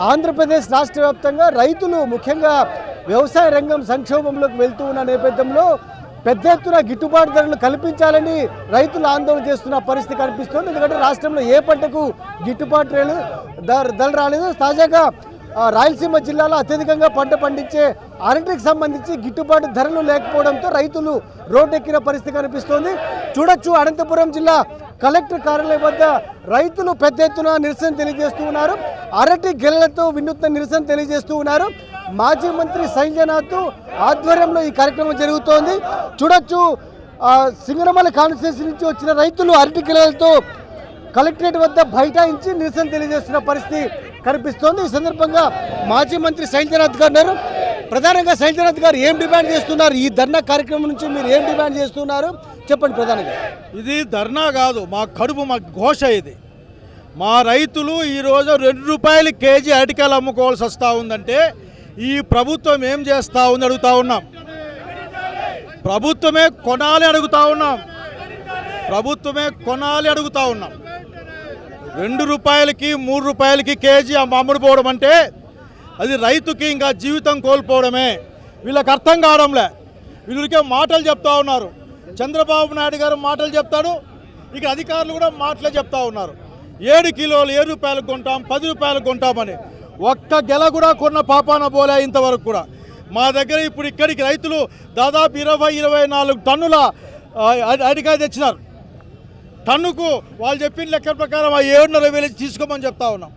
ఆంధ్రప్రదేశ్ రాష్ట్ర వ్యాప్తంగా రైతులు ముఖ్యంగా వ్యవసాయ రంగం సంక్షోభంలోకి వెళ్తూ ఉన్న నేపథ్యంలో పెద్ద ఎత్తున గిట్టుబాటు ధరలు కల్పించాలని రైతులు ఆందోళన చేస్తున్న పరిస్థితి కనిపిస్తోంది. ఎందుకంటే రాష్ట్రంలో ఏ పంటకు గిట్టుబాటు ధరలు రాలేదు. తాజాగా రాయలసీమ జిల్లాలో అత్యధికంగా పంట పండించే అరటికి సంబంధించి గిట్టుబాటు ధరలు లేకపోవడంతో రైతులు రోడ్డెక్కిన పరిస్థితి కనిపిస్తోంది. చూడొచ్చు, అనంతపురం జిల్లా కలెక్టర్ కార్యాలయం వద్ద రైతులు పెద్ద ఎత్తున నిరసన తెలియజేస్తూ ఉన్నారు. అరటి గెలలతో వినూత్న నిరసన తెలియజేస్తూ ఉన్నారు. మాజీ మంత్రి సంజయనాథ్ ఆధ్వర్యంలో ఈ కార్యక్రమం జరుగుతోంది. చూడొచ్చు, సింగనమల కాన్స్టిట్యూన్సీ నుంచి వచ్చిన రైతులు అరటి గెలలతో కలెక్టరేట్ వద్ద బైఠాయించి నిరసన తెలియజేస్తున్న పరిస్థితి కనిపిస్తోంది. ఈ సందర్భంగా మాజీ మంత్రి శైలజనాథ్ గారు ఉన్నారు. ప్రధానంగా శైలజనాథ్ గారు ఏం డిమాండ్ చేస్తున్నారు? ఈ ధర్నా కార్యక్రమం నుంచి మీరు ఏం డిమాండ్ చేస్తున్నారు చెప్పండి. ప్రధానంగా ఇది ధర్నా కాదు, మా కడుపు, మా ఘోష. ఇది మా రైతులు ఈరోజు ₹2 కేజీ అరటికాయలు అమ్ముకోవాల్సి వస్తూ ఉందంటే ఈ ప్రభుత్వం ఏం చేస్తూ ఉంది అడుగుతా ఉన్నాం. ప్రభుత్వమే కొనాలి అడుగుతా ఉన్నాం. ప్రభుత్వమే కొనాలి అడుగుతా ఉన్నాం. ₹2కి ₹3కి కేజీ అమ్ముడుపోవడం అంటే అది రైతుకి ఇంకా జీవితం కోల్పోవడమే. వీళ్ళకి అర్థం కావడంలే. వీళ్ళకే మాటలు చెప్తా ఉన్నారు. చంద్రబాబు నాయుడు గారు మాటలు చెప్తాడు, ఇక అధికారులు కూడా మాటలే చెప్తా ఉన్నారు. 7 కిలోలు ₹7 కొంటాం, ₹10 కొంటామని ఒక్క గెల కూడా కొన్న పాపాన పోలే ఇంతవరకు కూడా. మా దగ్గర ఇప్పుడు ఇక్కడికి రైతులు దాదాపు 20-24 టన్నుల అరటికాయ తెచ్చినారు. టన్నుకు వాళ్ళు చెప్పిన లెక్క ప్రకారం 7,500 తీసుకోమని చెప్తా ఉన్నాం.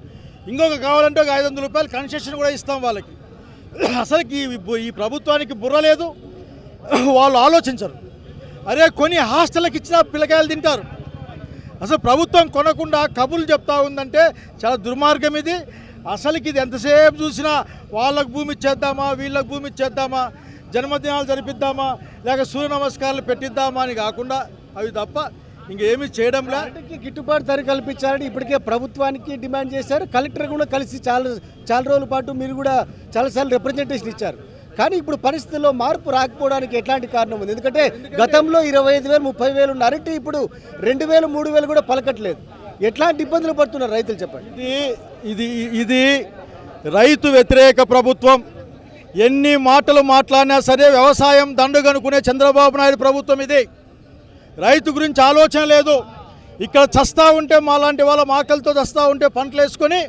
ఇంకొక కావాలంటే ఒక ₹500 కన్సెషన్ కూడా ఇస్తాం వాళ్ళకి. అసలుకి ఈ ప్రభుత్వానికి బుర్ర లేదు, వాళ్ళు ఆలోచించరు. అరే కొని హాస్టల్కి ఇచ్చిన పిల్లకాయలు తింటారు. అసలు ప్రభుత్వం కొనకుండా కబుర్లు చెప్తా ఉందంటే చాలా దుర్మార్గం ఇది. అసలుకి ఇది ఎంతసేపు చూసినా వాళ్ళకు భూమి ఇచ్చేద్దామా, వీళ్ళకి భూమి ఇచ్చేద్దామా, జన్మదినాలు జరిపిద్దామా, లేక సూర్య నమస్కారాలు పెట్టిద్దామా అని కాకుండా అవి తప్ప ఇంకేమీ చేయడంలే. గిట్టుబాటు ధర కల్పించాలని ఇప్పటికే ప్రభుత్వానికి డిమాండ్ చేశారు. కలెక్టర్ కూడా కలిసి చాలా రోజుల పాటు మీరు కూడా చాలాసార్లు రిప్రజెంటేషన్ ఇచ్చారు. కానీ ఇప్పుడు పరిస్థితుల్లో మార్పు రాకపోవడానికి ఎట్లాంటి కారణం ఉంది? ఎందుకంటే గతంలో 25,000, 30,000 ఉన్న అరటి ఇప్పుడు 2,000, 3,000 కూడా పలకట్లేదు. ఎట్లాంటి ఇబ్బందులు పడుతున్నారు రైతులు చెప్పండి. ఇది రైతు వ్యతిరేక ప్రభుత్వం. ఎన్ని మాటలు మాట్లాడినా సరే వ్యవసాయం దండుగనుకునే చంద్రబాబు నాయుడు ప్రభుత్వం ఇది. రైతు గురించి ఆలోచన లేదు. ఇక్కడ చస్తా ఉంటే మాలాంటి వాళ్ళ ఆకలితో చస్తా ఉంటే పంటలు వేసుకొని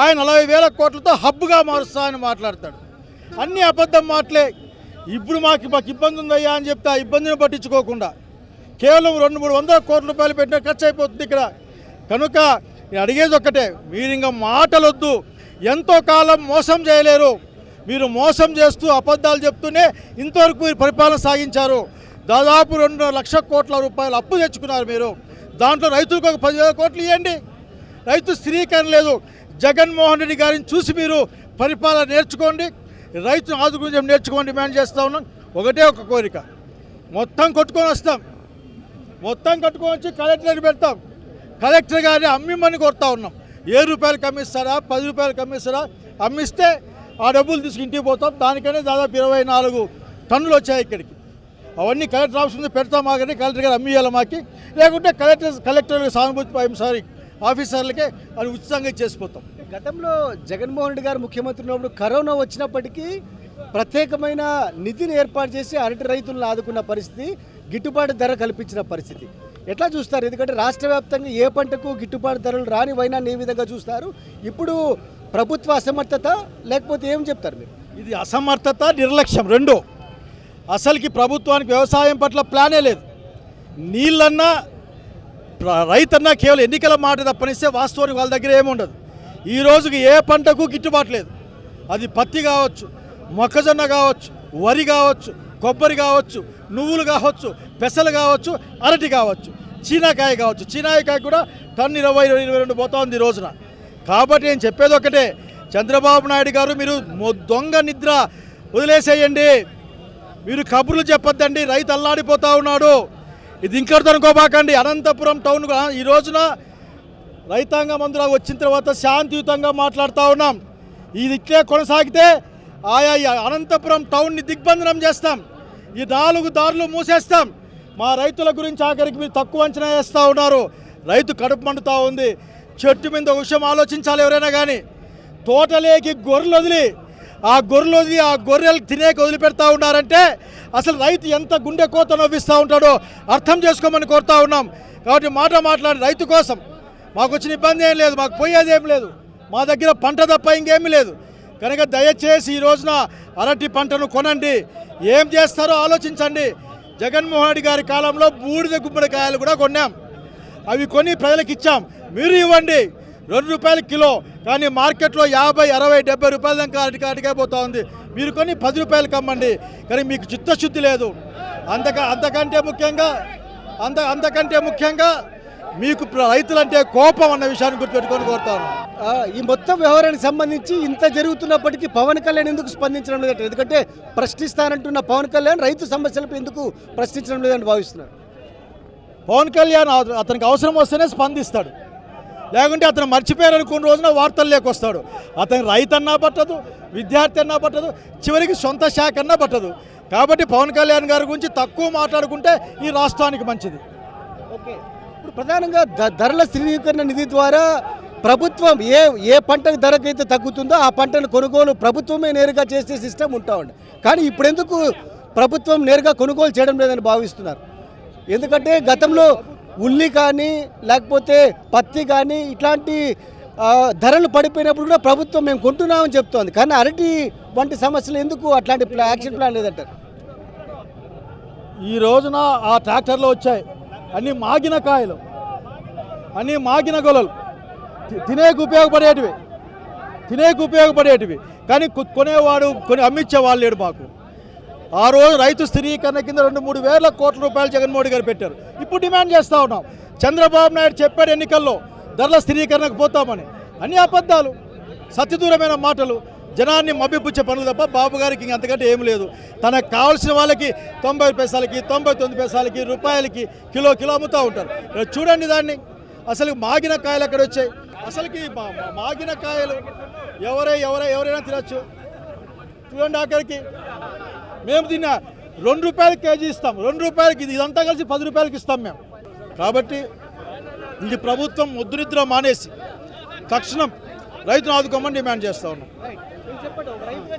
ఆయన 40,000 కోట్లతో హబ్గా మారుస్తా అని మాట్లాడతాడు. అన్ని అబద్ధం మాటలే. ఇప్పుడు మాకు ఇబ్బంది ఉందయ్యా అని చెప్తే ఆ ఇబ్బందిని పట్టించుకోకుండా కేవలం 200-300 కోట్ల రూపాయలు పెట్టిన ఖర్చు అయిపోతుంది ఇక్కడ. కనుక నేను అడిగేది ఒక్కటే, మీరు ఇంకా మాటలొద్దు. ఎంతో కాలం మోసం చేయలేరు. మీరు మోసం చేస్తూ అబద్ధాలు చెప్తూనే ఇంతవరకు మీరు పరిపాలన సాగించారు. దాదాపు 2 లక్షల కోట్ల రూపాయలు అప్పు తెచ్చుకున్నారు మీరు. దాంట్లో రైతులకు ఒక 10,000 కోట్లు ఇవ్వండి. రైతు స్థిరీకరణ లేదు. జగన్మోహన్ రెడ్డి గారిని చూసి మీరు పరిపాలన నేర్చుకోండి, రైతు ఆదుకుని నేర్చుకోండి డిమాండ్ చేస్తూ ఉన్నాం. ఒకటే ఒక కోరిక, మొత్తం కొట్టుకొని వస్తాం. మొత్తం కట్టుకొని వచ్చి కలెక్టర్కి పెడతాం. కలెక్టర్ గారిని అమ్మిమ్మని కొడతా ఉన్నాం. ₹7 అమ్మిస్తారా, ₹10 అమ్మిస్తారా? అమ్మిస్తే ఆ డబ్బులు తీసుకు ఇంటికి పోతాం. దానికనే దాదాపు 24 టన్నులు వచ్చాయి ఇక్కడికి. అవన్నీ కలెక్టర్ ఆఫీస్ ముందు పెడతాం. మాకని కలెక్టర్ గారు అమ్మియాలి మాకి, లేకుంటే కలెక్టర్ సానుభూతి ఆఫీసర్లకే అది ఉచితంగా ఇచ్చేసిపోతాం. గతంలో జగన్మోహన్ రెడ్డి గారు ముఖ్యమంత్రి ఉన్నప్పుడు కరోనా వచ్చినప్పటికీ ప్రత్యేకమైన నిధిని ఏర్పాటు చేసి అరటి రైతులను ఆదుకున్న పరిస్థితి, గిట్టుబాటు ధర కల్పించిన పరిస్థితి ఎట్లా చూస్తారు? ఎందుకంటే రాష్ట్ర వ్యాప్తంగా ఏ పంటకు గిట్టుబాటు ధరలు రాని వైనాన్ని ఏ విధంగా చూస్తారు? ఇప్పుడు ప్రభుత్వ అసమర్థత లేకపోతే ఏం చెప్తారు మీరు? ఇది అసమర్థత, నిర్లక్ష్యం రెండు. అసలుకి ప్రభుత్వానికి వ్యవసాయం పట్ల ప్లానే లేదు. నీళ్ళన్నా రైతన్నా కేవలం ఎన్నికల మాట తప్పనిస్తే వాస్తవానికి వాళ్ళ దగ్గర ఏముండదు. ఈ రోజుకి ఏ పంటకు గిట్టుబాటు లేదు. అది పత్తి కావచ్చు, మొక్కజొన్న కావచ్చు, వరి కావచ్చు, కొబ్బరి కావచ్చు, నువ్వులు కావచ్చు, పెసలు కావచ్చు, అరటి కావచ్చు, చీనాకాయ కావచ్చు. చీనాకాయ కూడా టన్ను 20-22 పోతుంది ఈ రోజున. కాబట్టి నేను చెప్పేది ఒకటే, చంద్రబాబు నాయుడు గారు మీరు దొంగ నిద్ర వదిలేసేయండి. మీరు కబుర్లు చెప్పొద్దండి. రైతు అల్లాడిపోతూ ఉన్నాడు. ఇది ఇంకటితో అనుకోబాకండి. అనంతపురం టౌన్ ఈ రోజున రైతాంగం అందరూ వచ్చిన తర్వాత శాంతియుతంగా మాట్లాడుతూ ఉన్నాం. ఇది ఇట్లే కొనసాగితే ఆయా అనంతపురం టౌన్ని దిగ్బంధనం చేస్తాం. ఈ 4 దారులు మూసేస్తాం. మా రైతుల గురించి ఆఖరికి మీరు తక్కువ అంచనా వేస్తూ ఉన్నారు. రైతు కడుపు మండుతూ ఉంది. చెట్టు మీద ఒక విషయం ఆలోచించాలి ఎవరైనా కానీ. తోటలేకి గొర్రెలు వదిలి ఆ గొర్రెలు తినేకి వదిలిపెడతా ఉన్నారంటే అసలు రైతు ఎంత గుండె కోత నవ్విస్తూ ఉంటాడో అర్థం చేసుకోమని కోరుతా ఉన్నాం. కాబట్టి మాట్లాడి రైతు కోసం మాకు వచ్చిన ఇబ్బంది ఏం లేదు, మాకు పోయేది ఏం లేదు, మా దగ్గర పంట తప్ప ఇంకేమీ లేదు. కనుక దయచేసి ఈ రోజున అరటి పంటను కొనండి, ఏం చేస్తారో ఆలోచించండి. జగన్మోహన్ రెడ్డి గారి కాలంలో బూడిద గుమ్మడికాయలు కూడా కొన్నాం, అవి కొని ప్రజలకు ఇచ్చాం. మీరు ఇవ్వండి ₹2 కిలో, కానీ మార్కెట్లో 50, 60, 70 రూపాయల దాకా అరటికాయ పోతా ఉంది. మీరు కొని ₹10 అమ్మండి. కానీ మీకు చిత్తశుద్ధి లేదు. అంతకంటే ముఖ్యంగా మీకు రైతులంటే కోపం అన్న విషయాన్ని గుర్తుపెట్టుకొని కోరుతాను. ఈ మొత్తం వ్యవహారానికి సంబంధించి ఇంత జరుగుతున్నప్పటికీ పవన్ కళ్యాణ్ ఎందుకు స్పందించడం లేదంటే, ఎందుకంటే ప్రశ్నిస్తానంటున్న పవన్ కళ్యాణ్ రైతు సమస్యలపై ఎందుకు ప్రశ్నించడం లేదని భావిస్తున్నారు? పవన్ కళ్యాణ్ అతనికి అవసరం వస్తేనే స్పందిస్తాడు, లేకుంటే అతను మర్చిపోయారని కొన్ని రోజున వార్తలు లేకొస్తాడు. అతని రైతు అన్నా పట్టదు, విద్యార్థి అన్నా పట్టదు, చివరికి సొంత శాఖ అన్నా పట్టదు. కాబట్టి పవన్ కళ్యాణ్ గారి గురించి తక్కువ మాట్లాడుకుంటే ఈ రాష్ట్రానికి మంచిది. ఓకే, ఇప్పుడు ప్రధానంగా ధరల స్థిరీకరణ నిధి ద్వారా ప్రభుత్వం ఏ పంటకు ధరకైతే తగ్గుతుందో ఆ పంటను కొనుగోలు ప్రభుత్వమే నేరుగా చేసే సిస్టమ్ ఉంటా ఉంది. కానీ ఇప్పుడు ఎందుకు ప్రభుత్వం నేరుగా కొనుగోలు చేయడం లేదని భావిస్తున్నారు? ఎందుకంటే గతంలో ఉల్లి కానీ లేకపోతే పత్తి కానీ ఇట్లాంటి ధరలు పడిపోయినప్పుడు కూడా ప్రభుత్వం మేము కొంటున్నామని చెప్తోంది. కానీ అరటి వంటి సమస్యలు ఎందుకు అట్లాంటి యాక్షన్ ప్లాన్ లేదంటారు? ఈ రోజున ఆ ట్రాక్టర్లు వచ్చాయి, అన్నీ మాగిన కాయలు, అన్నీ మాగిన గొలలు, తినేకి ఉపయోగపడేటివి. కానీ కొనేవాడు అమ్మించేవాళ్ళు లేడు మాకు. ఆ రోజు రైతు స్థిరీకరణ కింద 2-3 వేల కోట్ల రూపాయలు జగన్మోహన్ రెడ్డి గారు పెట్టారు. ఇప్పుడు డిమాండ్ చేస్తూ ఉన్నాం. చంద్రబాబు నాయుడు చెప్పాడు ఎన్నికల్లో ధరల స్థిరీకరణకు పోతామని. అన్ని అబద్ధాలు, సత్యదూరమైన మాటలు, జనాన్ని మభ్యపుచ్చే పనులు తప్ప బాబు గారికి ఇంక అంతకంటే ఏం లేదు. తనకు కావాల్సిన వాళ్ళకి 90 పైసలకి, 99 పైసలకి, రూపాయలకి కిలో అమ్ముతూ ఉంటారు. చూడండి దాన్ని. అసలు మాగిన కాయలు ఎక్కడ వచ్చాయి? అసలుకి మాగిన కాయలు ఎవరైనా తినచ్చు. చూడండి, ఆఖరికి మేము దీన్ని ₹2 కేజీ ఇస్తాం. ₹2 ఇదంతా కలిసి ₹10 ఇస్తాం మేము. కాబట్టి ఇది ప్రభుత్వం ముద్దునిద్ర మానేసి తక్షణం రైతును ఆదుకోమని డిమాండ్ చేస్తూ ఉన్నాం.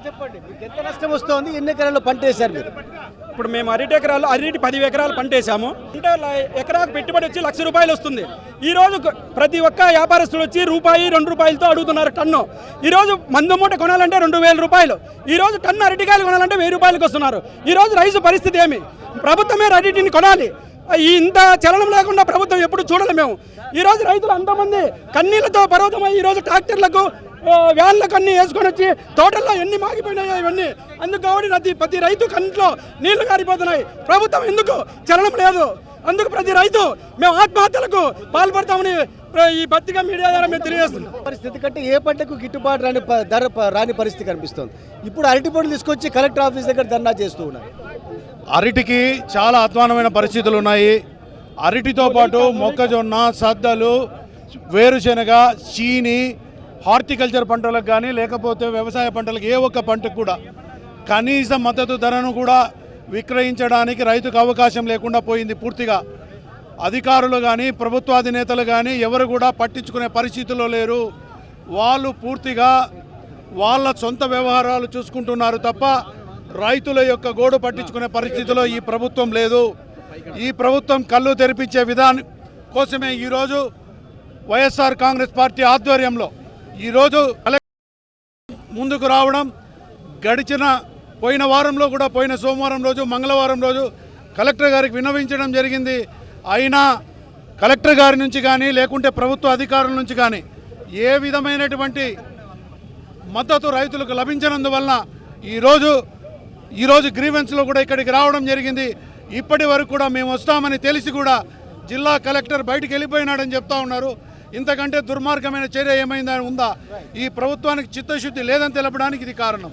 చెప్పండి, మీకు ఎంత నష్టం వస్తుంది? ఎన్ని ఎకరాల్లో పంట వేశారు మీరు? ఇప్పుడు మేము అరటి 10 ఎకరాలు పంట వేసాము. అంటే ఎకరాకు పెట్టుబడి వచ్చి ₹1,00,000 వస్తుంది. ఈరోజు ప్రతి ఒక్క వ్యాపారస్తులు వచ్చి ₹2 అడుగుతున్నారు టన్ను. ఈరోజు మందు మూట కొనాలంటే ₹2,000. ఈరోజు టన్ను అరటికాయలు కొనాలంటే ₹1,000 వస్తున్నారు. ఈరోజు రైతు పరిస్థితి ఏమి? ప్రభుత్వమే అరటిని కొనాలి. ఇంత చలనం లేకుండా ప్రభుత్వం ఎప్పుడు చూడాలి మేము. ఈరోజు రైతులు అంతమంది కన్నీళ్లతో పర్వతమై ఈరోజు ట్రాక్టర్లకు వ్యాన్లకు అన్నీ వేసుకొని వచ్చి తోటల్లో ఎన్ని మాగిపోయినాయో ఇవన్నీ. అందుకు కాబట్టి ప్రతి రైతు కంట్లో నీళ్లు కారిపోతున్నాయి. ప్రభుత్వం ఎందుకు చలనం లేదు? అందుకు ప్రతి రైతు మేము ఆత్మహత్యలకు పాల్పడతామని ఈ పత్రికా మీడియా ద్వారా మేము తెలియజేస్తున్నాం. పరిస్థితి కంటే ఏ పంటకు గిట్టుబాటు రాని పరిస్థితి కనిపిస్తుంది. ఇప్పుడు అరటి పండ్లు తీసుకొచ్చి కలెక్టర్ ఆఫీస్ దగ్గర ధర్నా చేస్తూ ఉన్నారు. అరటికి చాలా అధ్వానమైన పరిస్థితులు ఉన్నాయి. అరటితో పాటు మొక్కజొన్న, సద్దలు, వేరుశెనగ, చీని, హార్టికల్చర్ పంటలకు కానీ లేకపోతే వ్యవసాయ పంటలకు ఏ ఒక్క పంటకు కూడా కనీస మద్దతు ధరను కూడా విక్రయించడానికి రైతుకు అవకాశం లేకుండా పోయింది పూర్తిగా. అధికారులు కానీ ప్రభుత్వాధినేతలు కానీ ఎవరు కూడా పట్టించుకునే పరిస్థితుల్లో లేరు. వాళ్ళు పూర్తిగా వాళ్ళ సొంత వ్యవహారాలు చూసుకుంటున్నారు తప్ప రైతుల యొక్క గోడు పట్టించుకునే పరిస్థితిలో ఈ ప్రభుత్వం లేదు. ఈ ప్రభుత్వం కళ్ళు తెరిపించే విధానం కోసమే ఈరోజు వైఎస్ఆర్ కాంగ్రెస్ పార్టీ ఆధ్వర్యంలో ఈరోజు ముందుకు రావడం. పోయిన వారంలో కూడా పోయిన సోమవారం రోజు, మంగళవారం రోజు కలెక్టర్ గారికి విన్నవించడం జరిగింది. అయినా కలెక్టర్ గారి నుంచి కానీ లేకుంటే ప్రభుత్వ అధికారుల నుంచి కానీ ఏ విధమైనటువంటి మద్దతు రైతులకు లభించనందువలన ఈరోజు గ్రీవెన్స్లో కూడా ఇక్కడికి రావడం జరిగింది. ఇప్పటి వరకు కూడా మేము వస్తామని తెలిసి కూడా జిల్లా కలెక్టర్ బయటికి వెళ్ళిపోయినాడని చెప్తా ఉన్నారు. ఇంతకంటే దుర్మార్గమైన చర్య ఏమైందని ఉందా? ఈ ప్రభుత్వానికి చిత్తశుద్ధి లేదని తెలపడానికి ఇది కారణం.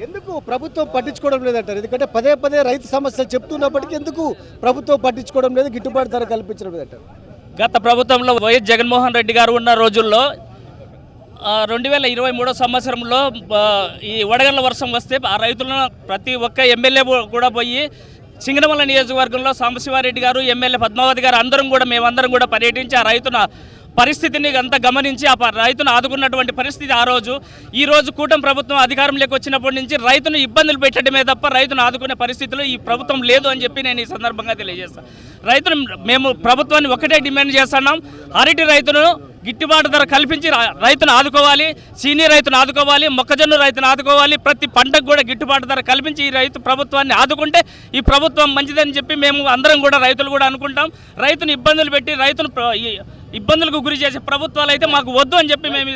ఎందుకు ప్రభుత్వం పట్టించుకోవడం లేదంటారు? ఎందుకంటే పదే రైతు సమస్యలు చెప్తున్నప్పటికీ ఎందుకు ప్రభుత్వం పట్టించుకోవడం లేదు, గిట్టుబాటు ధర కల్పించడం లేదంటారు? గత ప్రభుత్వంలో వైఎస్ జగన్మోహన్ రెడ్డి గారు ఉన్న రోజుల్లో 2023 సంవత్సరంలో ఈ వడగళ్ల వర్షం వస్తే ఆ రైతులను ప్రతి ఒక్క ఎమ్మెల్యే కూడా పోయి సింగనమల నియోజకవర్గంలో సాంబశివారెడ్డి గారు, ఎమ్మెల్యే పద్మావతి గారు మేమందరం కూడా పర్యటించి ఆ రైతును పరిస్థితిని అంతా గమనించి ఆ రైతును ఆదుకున్నటువంటి పరిస్థితి ఆ రోజు. ఈ రోజు కూటమి ప్రభుత్వం అధికారంలోకి వచ్చినప్పటి నుంచి రైతును ఇబ్బందులు పెట్టడమే తప్ప రైతును ఆదుకునే పరిస్థితిలో ఈ ప్రభుత్వం లేదు అని చెప్పి నేను ఈ సందర్భంగా తెలియజేస్తాను. రైతును మేము ప్రభుత్వాన్ని ఒకటే డిమాండ్ చేస్తున్నాం, అరటి రైతును గిట్టుబాటు ధర కల్పించి రైతును ఆదుకోవాలి, సీనియర్ రైతును ఆదుకోవాలి, మొక్కజొన్న రైతును ఆదుకోవాలి. ప్రతి పంటకు కూడా గిట్టుబాటు ధర కల్పించి ఈ రైతు ప్రభుత్వాన్ని ఆదుకుంటే ఈ ప్రభుత్వం మంచిదని చెప్పి మేము అందరం కూడా రైతులు కూడా అనుకుంటాం. రైతును ఇబ్బందులు పెట్టి రైతును ఇబ్బందులకు గురి చేసే ప్రభుత్వాలు అయితే మాకు వద్దు అని చెప్పి మేము